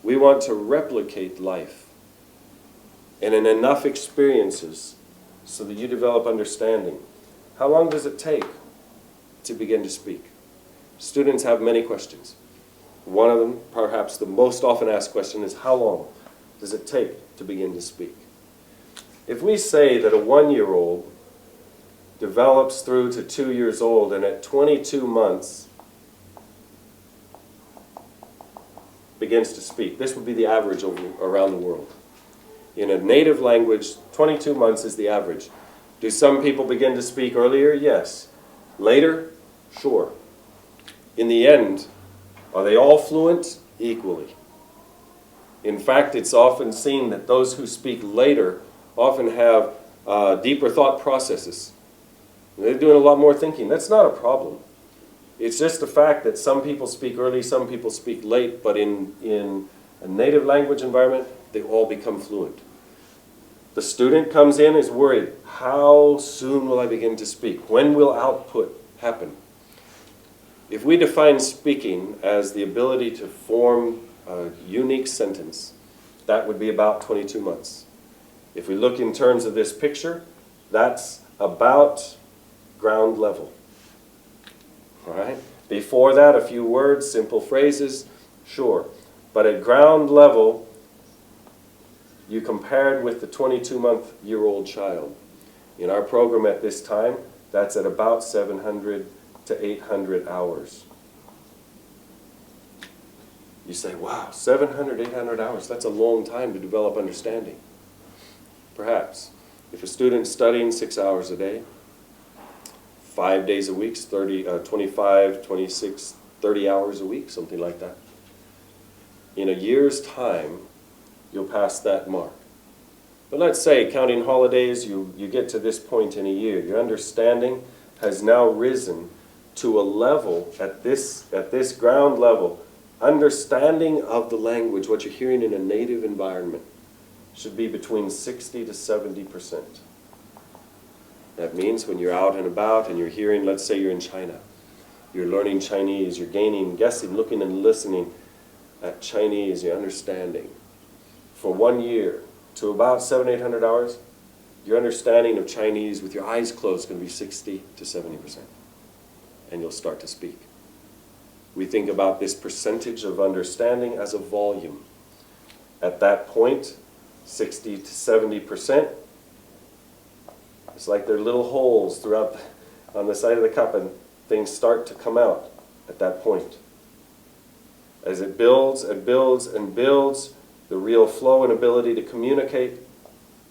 We want to replicate life and in enough experiences so that you develop understanding. How long does it take to begin to speak? Students have many questions. One of them, perhaps the most often asked question, is how long does it take to begin to speak? If we say that a 1-year-old develops through to 2 years old, and at 22 months begins to speak, this would be the average around the world. In a native language, 22 months is the average. Do some people begin to speak earlier? Yes. Later? Sure. In the end, are they all fluent? Equally. In fact, it's often seen that those who speak later often have deeper thought processes. They're doing a lot more thinking. That's not a problem. It's just the fact that some people speak early, some people speak late, but in a native language environment, they all become fluent. The student comes in, is worried, how soon will I begin to speak? When will output happen? If we define speaking as the ability to form a unique sentence, that would be about 22 months. If we look in terms of this picture, that's about ground level. All right? Before that, a few words, simple phrases, sure. But at ground level, you compared with the 22-month-year-old child. In our program at this time, that's at about 700 to 800 hours. You say, wow, 700, 800 hours, that's a long time to develop understanding. Perhaps. If a student's studying 6 hours a day, 5 days a week, 25, 26, 30 hours a week, something like that. In a year's time, you'll pass that mark. But let's say, counting holidays, you get to this point in a year. Your understanding has now risen to a level, at this ground level, understanding of the language, what you're hearing in a native environment, should be between 60 to 70%. That means when you're out and about and you're hearing, let's say you're in China, you're learning Chinese, you're gaining, guessing, looking and listening at Chinese, you're understanding. For 1 year to about 700, 800 hours, your understanding of Chinese with your eyes closed is going to be 60 to 70%. And you'll start to speak. We think about this percentage of understanding as a volume. At that point, 60 to 70%, it's like there are little holes throughout on the side of the cup, and things start to come out at that point. As it builds and builds and builds, the real flow and ability to communicate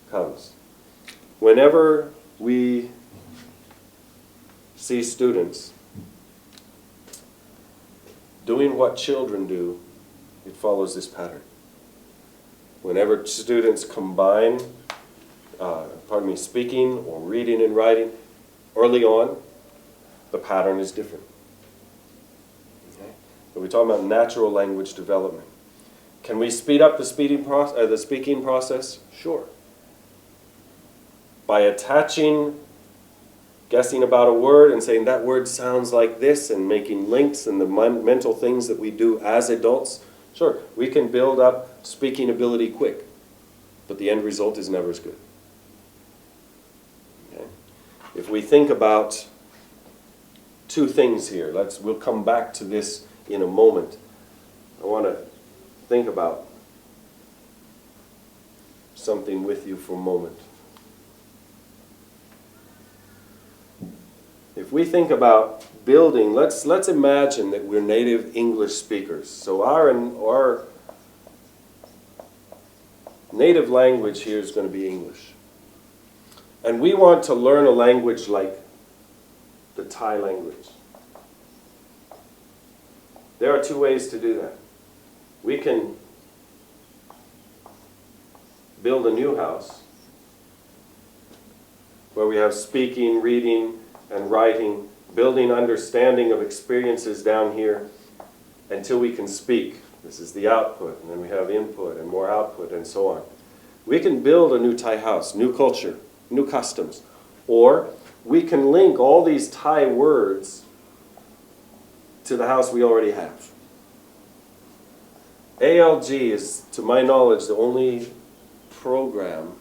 comes. Whenever we see students doing what children do, it follows this pattern. Whenever students combine speaking or reading and writing, early on, the pattern is different. Okay? But we're talking about natural language development. Can we speed up the speaking process? Sure. By attaching, guessing about a word and saying that word sounds like this and making links and the mental things that we do as adults, sure, we can build up speaking ability quick, but the end result is never as good. Okay? If we think about two things here, we'll come back to this in a moment. I want to think about something with you for a moment. If we think about building, let's imagine that we're native English speakers. So our native language here is going to be English. And we want to learn a language like the Thai language. There are two ways to do that. We can build a new house where we have speaking, reading, and writing, building understanding of experiences down here until we can speak. This is the output, and then we have input and more output and so on. We can build a new Thai house, new culture, new customs. Or we can link all these Thai words to the house we already have. ALG is, to my knowledge, the only program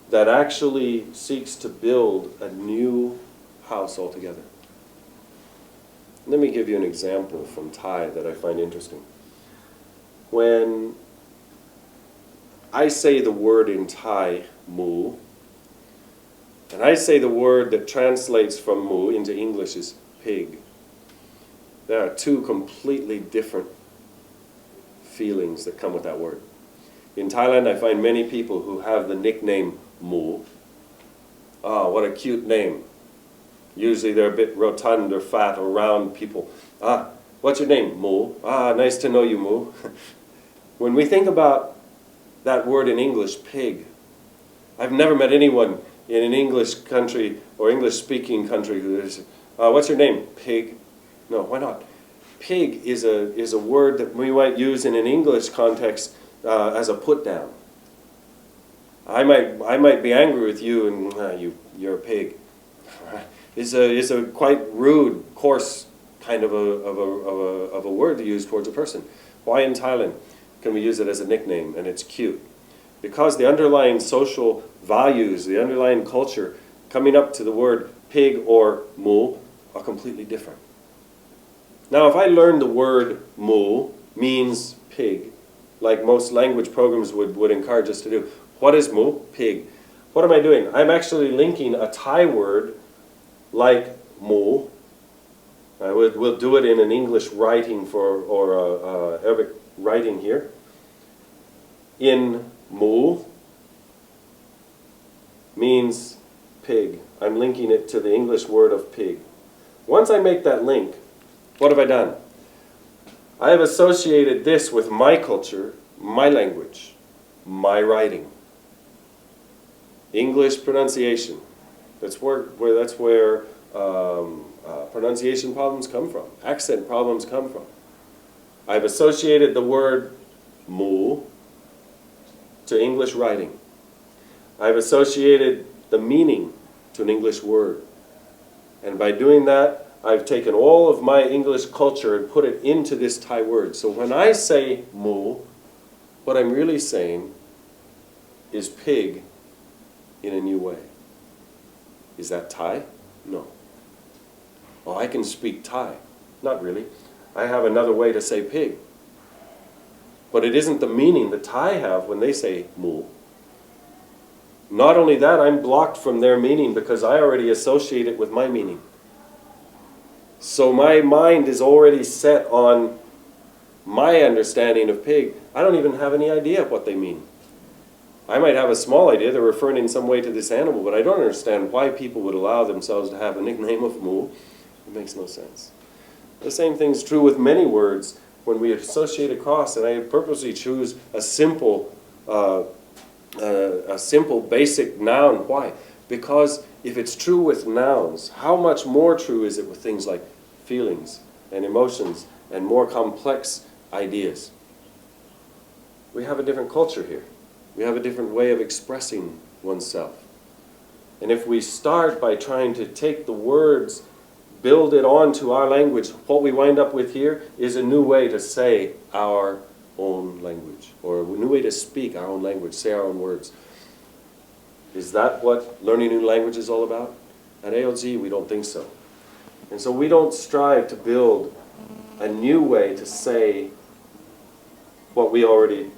that actually seeks to build a new house altogether. Let me give you an example from Thai that I find interesting. When I say the word in Thai, mu, and I say the word that translates from mu into English is pig, there are two completely different feelings that come with that word. In Thailand, I find many people who have the nickname mu. Ah, what a cute name. Usually they're a bit rotund or fat or round people. Ah, what's your name? Mu. Ah, nice to know you, Mu. When we think about that word in English, pig, I've never met anyone in an English country or English-speaking country who is, what's your name? Pig. No, why not? Pig is a word that we might use in an English context as a put-down. I might be angry with you and you're a pig. It's a quite rude, coarse kind of a word to use towards a person. Why in Thailand can we use it as a nickname and it's cute? Because the underlying social values, the underlying culture coming up to the word pig or mu are completely different. Now, if I learned the word mu means pig, like most language programs would encourage us to do, what is mu? Pig. What am I doing? I'm actually linking a Thai word like mu. We'll do it in an English writing or Arabic writing here. In mu means pig. I'm linking it to the English word of pig. Once I make that link, what have I done? I have associated this with my culture, my language, my writing. English pronunciation. That's where pronunciation problems come from. Accent problems come from. I've associated the word mu to English writing. I've associated the meaning to an English word. And by doing that, I've taken all of my English culture and put it into this Thai word. So when I say mu, what I'm really saying is pig in a new way. Is that Thai? No. Oh, I can speak Thai. Not really. I have another way to say pig. But it isn't the meaning the Thai have when they say mu. Not only that, I'm blocked from their meaning because I already associate it with my meaning. So my mind is already set on my understanding of pig. I don't even have any idea what they mean. I might have a small idea, they're referring in some way to this animal, but I don't understand why people would allow themselves to have a nickname of mu. It makes no sense. The same thing is true with many words when we associate across, and I purposely choose a simple basic noun. Why? Because if it's true with nouns, how much more true is it with things like feelings and emotions and more complex ideas? We have a different culture here. We have a different way of expressing oneself. And if we start by trying to take the words, build it onto our language, what we wind up with here is a new way to say our own language, or a new way to speak our own language, say our own words. Is that what learning a new language is all about? At ALG, we don't think so. And so we don't strive to build a new way to say what we already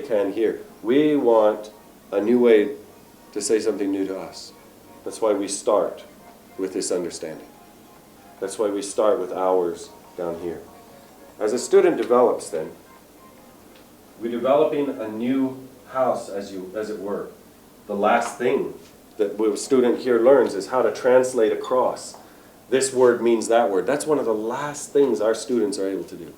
can hear. We want a new way to say something new to us. That's why we start with this understanding. That's why we start with ours down here. As a student develops then, we're developing a new house, as it were. The last thing that a student here learns is how to translate across. This word means that word. That's one of the last things our students are able to do.